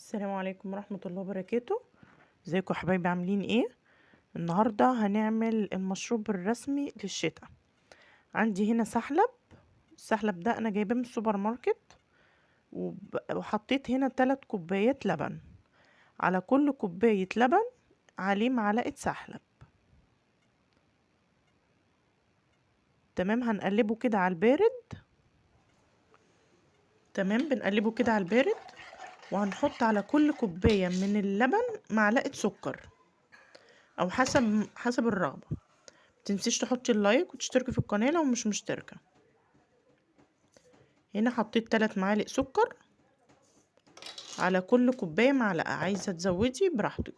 السلام عليكم ورحمة الله وبركاته. ازيكم يا حبايبي، عاملين ايه؟ النهاردة هنعمل المشروب الرسمي للشتاء. عندي هنا سحلب. السحلب ده انا جايباه من السوبر ماركت، وحطيت هنا 3 كوبايات لبن. على كل كوباية لبن عليه معلقة سحلب. تمام، هنقلبه كده على البارد. تمام، بنقلبه كده على البارد، وهنحط على كل كوباية من اللبن معلقة سكر، او حسب الرغبة. متنسيش تحطي اللايك وتشتركي في القناة لو مش مشتركة. هنا حطيت 3 معالق سكر على كل كوباية معلقة، عايزة تزودي براحتك.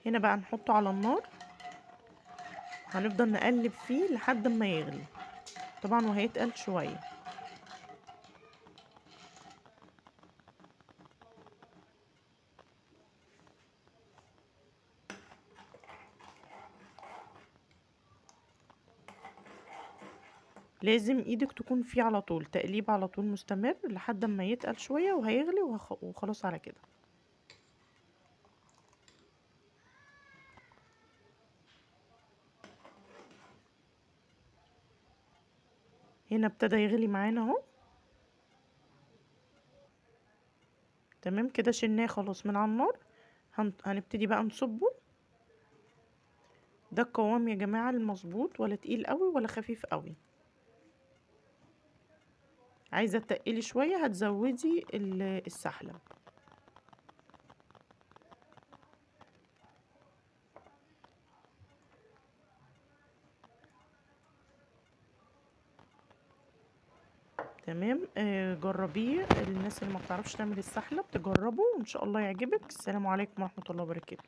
هنا بقى نحطه على النار، هنفضل نقلب فيه لحد ما يغلي، طبعا وهيتقل شوية. لازم ايدك تكون فيه على طول، تقليب على طول مستمر لحد ما يتقل شوية وهيغلي وخلاص على كده. هنا ابتدى يغلي معانا اهو. تمام كده، شلناه خلاص من على النار. هنبتدي بقى نصبه. ده القوام يا جماعة المظبوط، ولا تقيل قوي ولا خفيف قوي. عايزة تقلي شوية هتزودي السحلب. تمام، جربيه. الناس اللي ما بتعرفش تعمل السحلب تجربه وان شاء الله يعجبك. السلام عليكم ورحمة الله وبركاته.